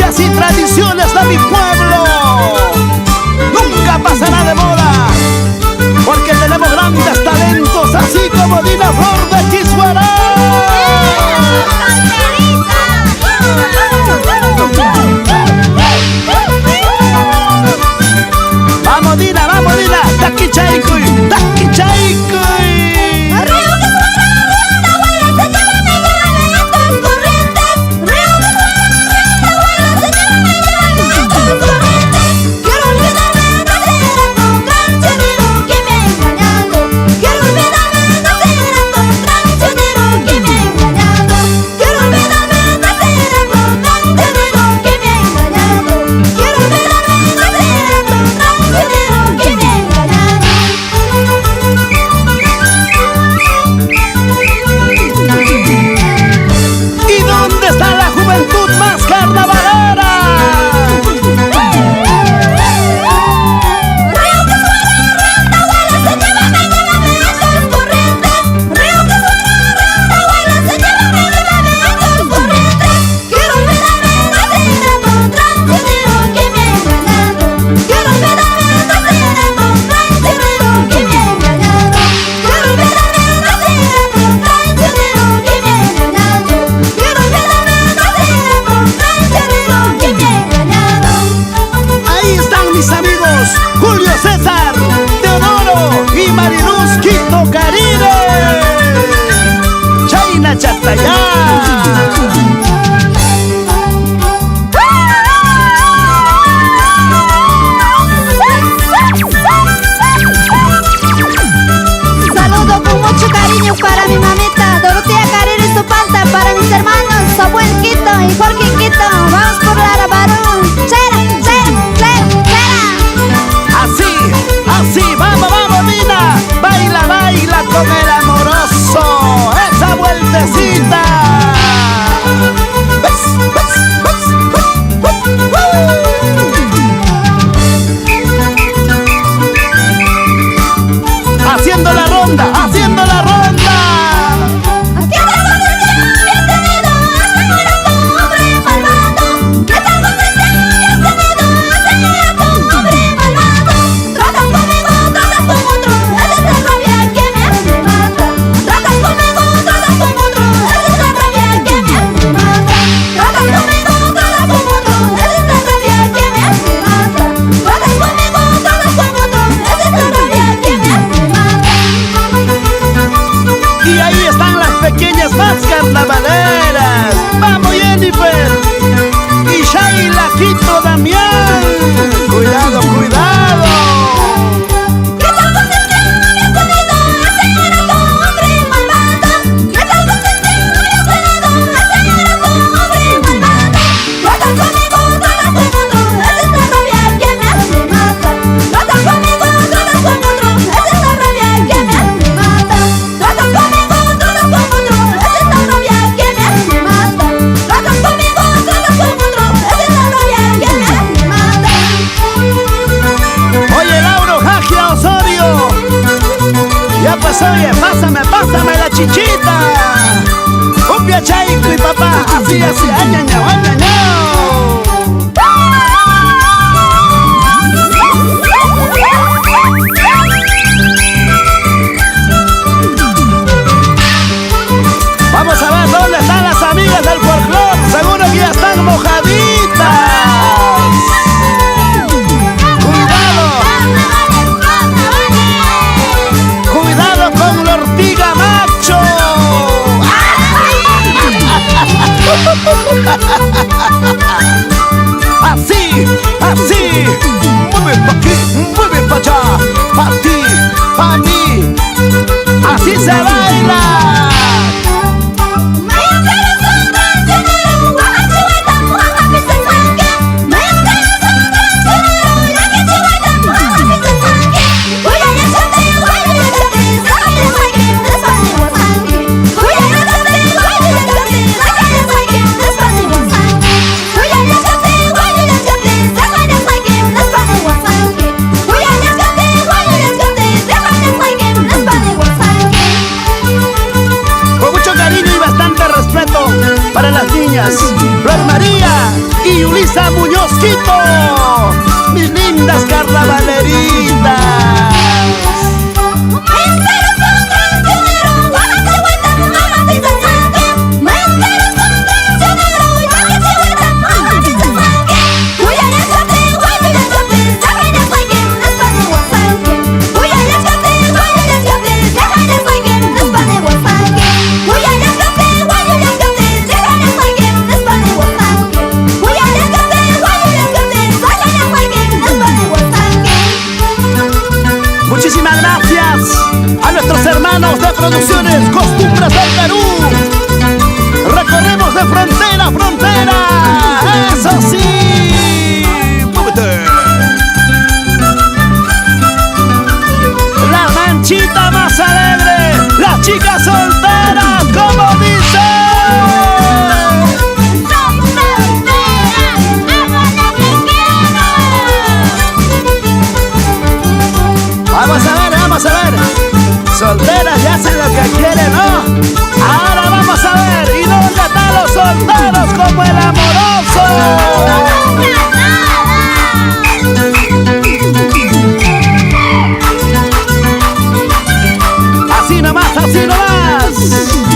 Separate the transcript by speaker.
Speaker 1: costumbres y tradiciones de mi pueblo. Nunca pasará de moda, porque tenemos grandes talentos, así como Dina Flor de Quisguará. Vamos Dina, Taki Chaycuy, Taki Chaycuy. Julio César, Teodoro y Mariluz Quito Carine, Chayna Chatayá.
Speaker 2: Saludo con mucho cariño para mi mamita Dorotea Carine y su panta, para mis hermanos Samuel Quito y Jorge Quito. Vamos por la Barón. Chera, chera, chera, chera.
Speaker 1: Así, vamos, Dina. Baila con el amoroso. Esa vueltecita. Haciendo la ronda. Y ahí están las pequeñas más carnavaleras. Vamos Jennifer y Shayla Quito Damián. Cuidado. Oye, pásame la chichita. Cumbia Chayco y papá, así, añañao. Vamos a ver dónde están las amigas del folclore. Seguro que ya están mojaditas. Con la ortiga macho. Así. Mueve pa' aquí, mueve pa' allá. Pa' ti, pa' mí. Así se baila. Flor María y Ulises. Melissa Muñoz Quito, mis lindas carnavaleritas. Muchísimas gracias a nuestros hermanos de Producciones Costumbres del Perú. Recorremos de frontera a frontera. ¡Eso sí! ¡Muévete! La manchita más alegre, las chicas solteras, como dice. Vamos a ver, solteras ya hacen lo que quieren, ¿no? Ahora vamos a ver, ¿y dónde están los solteros como el amoroso? Así nomás, así nomás.